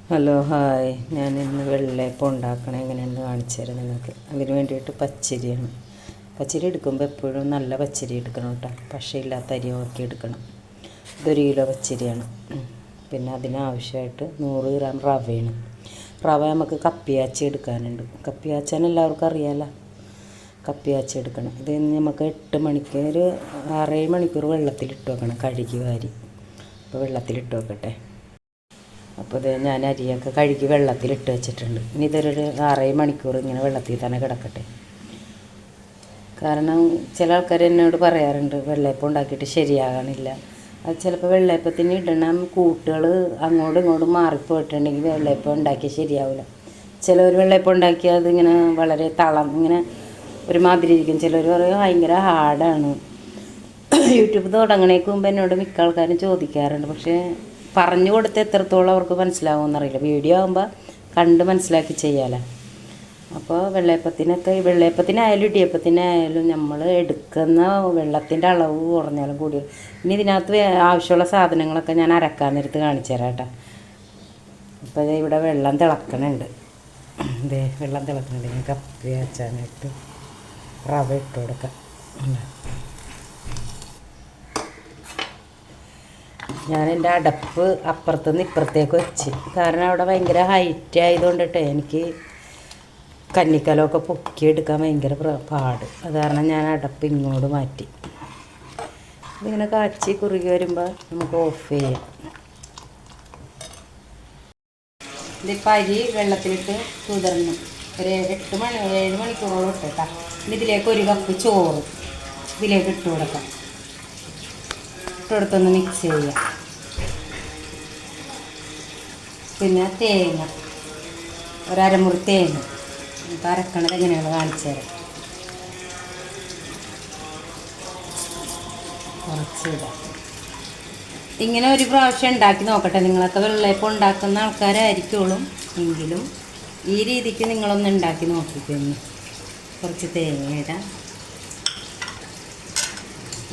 Hello hi, ഞാനിന്ന് വെള്ളയപ്പം ഉണ്ടാക്കണം എങ്ങനെയെന്ന് കാണിച്ചു തരാം നിങ്ങൾക്ക്. അതിന് വേണ്ടിയിട്ട് പച്ചരിയാണ്. പച്ചരി എടുക്കുമ്പോൾ എപ്പോഴും നല്ല പച്ചരി എടുക്കണം കേട്ടോ. പശയില്ലാത്ത അരി നോക്കി എടുക്കണം. ഇതൊരു കിലോ പച്ചരിയാണ്. പിന്നെ അതിനാവശ്യമായിട്ട് 100 ഗ്രാം റവയാണ്. റവ നമുക്ക് കപ്പിയാച്ചി എടുക്കാനുണ്ട്. കപ്പിയാച്ചാൻ എല്ലാവർക്കും അറിയാമല്ലോ. കപ്പിയാച്ചി എടുക്കണം. ഇത് നമുക്ക് 8 മണിക്കൂർ 6-7 മണിക്കൂർ വെള്ളത്തിലിട്ട് വെക്കണം. കഴുകി വാരി. അപ്പോൾ വെള്ളത്തിലിട്ട് വെക്കട്ടെ. അപ്പോൾ ഇത് ഞാൻ അരിയൊക്കെ കഴുകി വെള്ളത്തിലിട്ട് വെച്ചിട്ടുണ്ട്. ഇനി ഇതൊരു 6-7 മണിക്കൂർ ഇങ്ങനെ വെള്ളത്തിൽ തന്നെ കിടക്കട്ടെ. കാരണം ചില ആൾക്കാർ എന്നോട് പറയാറുണ്ട് വെള്ളയപ്പം ഉണ്ടാക്കിയിട്ട് ശരിയാകണില്ല. അത് ചിലപ്പോൾ വെള്ളയപ്പത്തിന് ഇടണം കൂട്ടുകൾ അങ്ങോട്ടും ഇങ്ങോട്ടും മാറിപ്പോയിട്ടുണ്ടെങ്കിൽ വെള്ളയപ്പം ഉണ്ടാക്കിയാൽ ശരിയാവില്ല. ചിലർ വെള്ളയപ്പം ഉണ്ടാക്കിയാൽ അതിങ്ങനെ വളരെ ഇങ്ങനെ ഒരുമാതിരി ഇരിക്കും. ചിലർ പറയും ഭയങ്കര ഹാർഡാണ്. യൂട്യൂബ് തുടങ്ങണേക്ക് മുമ്പ് എന്നോട് മിക്ക ആൾക്കാരും ചോദിക്കാറുണ്ട്. പക്ഷേ പറഞ്ഞു കൊടുത്ത് എത്രത്തോളം അവർക്ക് മനസ്സിലാവുമെന്നറിയില്ല. വീഡിയോ ആകുമ്പോൾ കണ്ട് മനസ്സിലാക്കി ചെയ്യാമല്ലോ. അപ്പോൾ വെള്ളയപ്പത്തിനായാലും ഇടിയപ്പത്തിനായാലും നമ്മൾ എടുക്കുന്ന വെള്ളത്തിൻ്റെ അളവ് കുറഞ്ഞാലും കൂടി. ഇനി ഇതിനകത്ത് ആവശ്യമുള്ള സാധനങ്ങളൊക്കെ ഞാൻ അരക്കാൻ നേരത്ത് കാണിച്ചു തരാം കേട്ടോ. അപ്പോൾ ഇവിടെ വെള്ളം തിളക്കണുണ്ട്. വെള്ളം തിളക്കണുണ്ട്. ഞാൻ കപ്പി വെച്ചാനായിട്ട് റവ ഇട്ട് കൊടുക്കാം. ഞാൻ എൻ്റെ അടപ്പ് അപ്പുറത്തുനിന്ന് ഇപ്പുറത്തേക്ക് വെച്ച്. കാരണം അവിടെ ഭയങ്കര ഹൈറ്റ് ആയതുകൊണ്ടിട്ട് എനിക്ക് കന്നിക്കലമൊക്കെ പൊക്കിയെടുക്കാൻ ഭയങ്കര പാട്. അത് കാരണം ഞാൻ അടപ്പ് ഇങ്ങോട്ട് മാറ്റി. ഇതിങ്ങനെ കാച്ചി കുറുകി വരുമ്പോൾ നമുക്ക് ഓഫ് ചെയ്യാം. ഇതിപ്പോൾ അരി വെള്ളത്തിലിട്ട് കുതിർന്നു ഒരു 7 മണിക്കൂറോളം ഇട്ടേക്കാം. ഇതിലേക്ക് 1 കപ്പ് ചോറ് ഇതിലേക്ക് ഇട്ട് കൊടുക്കാം. ഇട്ടെടുത്തൊന്ന് മിക്സ് ചെയ്യാം. പിന്നെ തേങ്ങ ഒരമുറി തേങ്ങ. ഇപ്പം അരക്കണത് എങ്ങനെയാണ് കാണിച്ചു തരാം. കുറച്ചിടാം. ഇങ്ങനെ ഒരു പ്രാവശ്യം ഉണ്ടാക്കി നോക്കട്ടെ. നിങ്ങളൊക്കെ വെള്ളയപ്പം ഉണ്ടാക്കുന്ന ആൾക്കാരായിരിക്കുള്ളൂ. എങ്കിലും ഈ രീതിക്ക് നിങ്ങളൊന്ന് ഉണ്ടാക്കി നോക്കിക്കഴിഞ്ഞു. കുറച്ച് തേങ്ങ ഇടാം.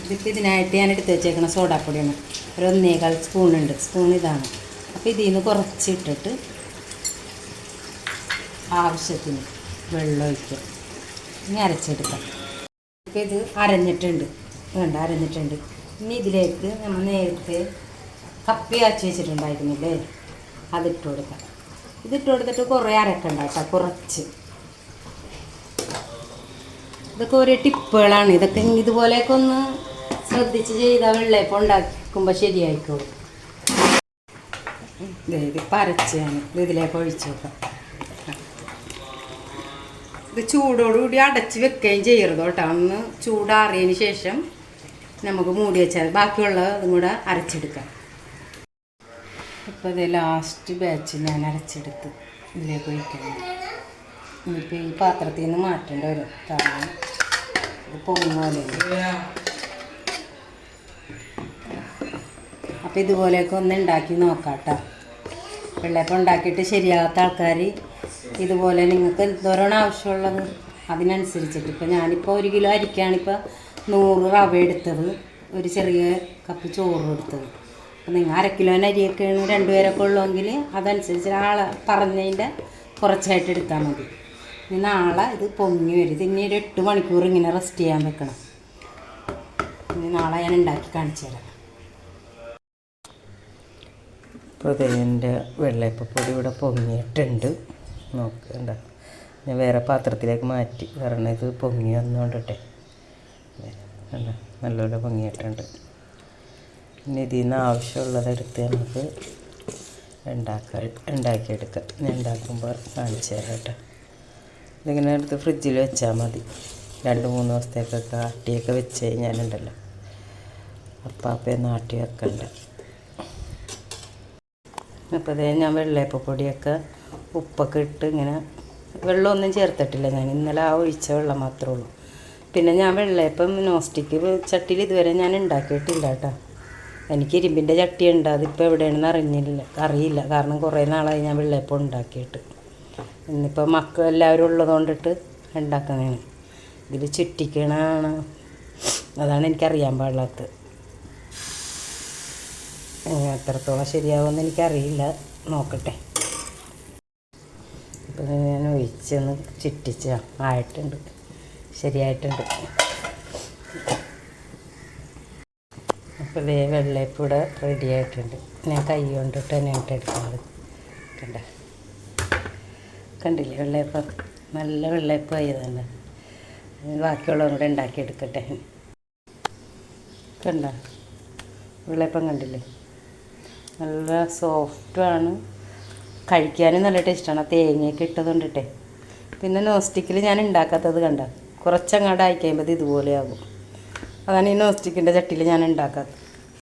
ഇതിപ്പോൾ ഇതിനായിട്ട് ഞാൻ എടുത്ത് വെച്ചേക്കണ സോഡാപ്പൊടിയാണ്. ഒരു 1.25 സ്പൂണുണ്ട്. സ്പൂൺ ഇതാണ്. അപ്പോൾ ഇതിൽ നിന്ന് കുറച്ചിട്ടിട്ട് ആവശ്യത്തിന് വെള്ളം ഒഴിക്കുക. ഇനി അരച്ചെടുക്കാം. ഇപ്പോൾ ഇത് അരഞ്ഞിട്ടുണ്ട്. അരഞ്ഞിട്ടുണ്ട്. ഇനി ഇതിലേക്ക് നമ്മൾ നേരത്തെ കപ്പി കാച്ചി വെച്ചിട്ടുണ്ടായിരുന്നില്ലേ, അതിട്ട് കൊടുക്കാം. ഇതിട്ട് കൊടുത്തിട്ട് കുറേ അരക്കണ്ട കേട്ടോ. കുറച്ച്. ഇതൊക്കെ ഓരോ ടിപ്പുകളാണ്. ഇതൊക്കെ ഇതുപോലെയൊക്കെ ഒന്ന് ശ്രദ്ധിച്ച് ചെയ്താൽ വെള്ളയപ്പം ഉണ്ടാക്കുമ്പോൾ ശരിയായിക്കോളും. ഇതിപ്പോൾ അരച്ച് ഞാൻ ഇതിലേക്ക് ഒഴിച്ച് വെക്കാം. ഇത് ചൂടോടുകൂടി അടച്ച് വെക്കുകയും ചെയ്യരുത് കേട്ടോ. ഒന്ന് ചൂടാറിയതിന് ശേഷം നമുക്ക് മൂടി വെച്ചാൽ ബാക്കിയുള്ളതും കൂടെ അരച്ചെടുക്കാം. ഇപ്പോൾ ഇത് ലാസ്റ്റ് ബാച്ച് ഞാൻ അരച്ചെടുത്ത് ഇതിലേക്ക് ഒഴിക്കണം. ഇനിയിപ്പോൾ ഈ പാത്രത്തിൽ നിന്ന് മാറ്റേണ്ടി വരും. കാരണം ഇത് പൊങ്ങോലെ. അപ്പോൾ ഇതുപോലെയൊക്കെ ഒന്ന് ഉണ്ടാക്കി നോക്കാം കേട്ടോ. വെള്ളയപ്പം ഉണ്ടാക്കിയിട്ട് ശരിയാകാത്ത ആൾക്കാർ ഇതുപോലെ നിങ്ങൾക്ക് എന്തോരാണ് ആവശ്യമുള്ളത് അതിനനുസരിച്ചിട്ട്. ഇപ്പോൾ ഞാനിപ്പോൾ 1 കിലോ അരിക്കാണിപ്പോൾ 100 റവ എടുത്തത്, ഒരു ചെറിയ കപ്പ് ചോറ് എടുത്തത്. അപ്പോൾ നിങ്ങൾ 1/2 കിലോന് അരിയൊക്കെയാണ് 2 പേരൊക്കെ ഉള്ളെങ്കിൽ അതനുസരിച്ച് ആളെ പറഞ്ഞതിൻ്റെ കുറച്ചായിട്ട് എടുത്താൽ മതി. ഇനി നാളെ ഇത് പൊങ്ങി വരും. ഇത് ഇനി ഒരു 8 മണിക്കൂർ ഇങ്ങനെ റെസ്റ്റ് ചെയ്യാൻ വെക്കണം. ഇനി നാളെ ഞാൻ ഉണ്ടാക്കി കാണിച്ചു തരാം. ഇപ്പോൾ എൻ്റെ വെള്ളയപ്പപ്പൊടി ഇവിടെ പൊങ്ങിയിട്ടുണ്ട്. നോക്കണ്ട, ഞാൻ വേറെ പാത്രത്തിലേക്ക് മാറ്റി. കാരണം ഇത് പൊങ്ങി വന്നുകൊണ്ടിട്ടെ നല്ലപോലെ പൊങ്ങിയിട്ടുണ്ട്. ഇനി ഇതിൽ നിന്ന് ആവശ്യമുള്ളതെടുത്ത് നമുക്ക് ഉണ്ടാക്കിയെടുക്കാം. ഞാൻ ഉണ്ടാക്കുമ്പോൾ കാണിച്ചു തരാം കേട്ടോ. ഇതിങ്ങനെ എടുത്ത് ഫ്രിഡ്ജിൽ വെച്ചാൽ മതി. 2-3 ദിവസത്തേക്കൊക്കെ ആട്ടിയൊക്കെ വെച്ച് കഴിഞ്ഞാലുണ്ടല്ലോ അപ്പാപ്പയൊന്നും ആട്ടി വെക്കണ്ട. അപ്പോൾ അതേ ഞാൻ വെള്ളയപ്പപ്പൊടിയൊക്കെ ഉപ്പൊക്കെ ഇട്ട് ഇങ്ങനെ വെള്ളമൊന്നും ചേർത്തിട്ടില്ല. ഞാൻ ഇന്നലെ ഒഴിച്ച വെള്ളം മാത്രമേ ഉള്ളൂ. പിന്നെ ഞാൻ വെള്ളയപ്പം നോസ്റ്റിക്ക് ചട്ടിയിൽ ഇതുവരെ ഞാൻ ഉണ്ടാക്കിയിട്ടില്ല കേട്ടോ. എനിക്ക് ഇരുമ്പിൻ്റെ ചട്ടി ഉണ്ട്. അതിപ്പോൾ എവിടെയാണെന്ന് അറിയില്ല. കാരണം കുറേ നാളായി ഞാൻ വെള്ളയപ്പം ഉണ്ടാക്കിയിട്ട്. ഇന്നിപ്പോൾ മക്കൾ എല്ലാവരും ഉള്ളതുകൊണ്ടിട്ട് ഉണ്ടാക്കുന്നതാണ്. ഇതിൽ ചുറ്റിക്കണതാണ്. അതാണ് എനിക്കറിയാൻ പാടില്ലാത്തത്. എത്രത്തോളം ശരിയാവുമെന്ന് എനിക്കറിയില്ല. നോക്കട്ടെ. അപ്പോൾ ഞാൻ ഒഴിച്ചൊന്ന് ചുറ്റിച്ച ആയിട്ടുണ്ട്, ശരിയായിട്ടുണ്ട്. അപ്പോൾ വെള്ളയപ്പം ഇവിടെ റെഡി ആയിട്ടുണ്ട്. ഞാൻ കൈ കൊണ്ടിട്ട് തന്നെ എടുക്കുന്നത്. കണ്ടില്ലേ വെള്ളയപ്പം? നല്ല വെള്ളയപ്പം ആയതല്ല. ബാക്കിയുള്ളതും കൂടെ ഉണ്ടാക്കിയെടുക്കട്ടെ. കണ്ട വെള്ളയപ്പം കണ്ടില്ലേ? നല്ല സോഫ്റ്റുമാണ്, കഴിക്കാനും നല്ല ടേസ്റ്റാണ്. തേങ്ങയൊക്കെ ഇട്ടതുകൊണ്ടിട്ടേ. പിന്നെ നോൺ സ്റ്റിക്കിൽ ഞാൻ ഉണ്ടാക്കാത്തത് കണ്ട, കുറച്ചങ്ങോട്ട് ആയി കഴിയുമ്പോൾ ഇതുപോലെ ആകും. അതാണ് ഈ നോൺ സ്റ്റിക്കിൻ്റെ ചട്ടിയിൽ ഞാൻ ഉണ്ടാക്കാത്തത്.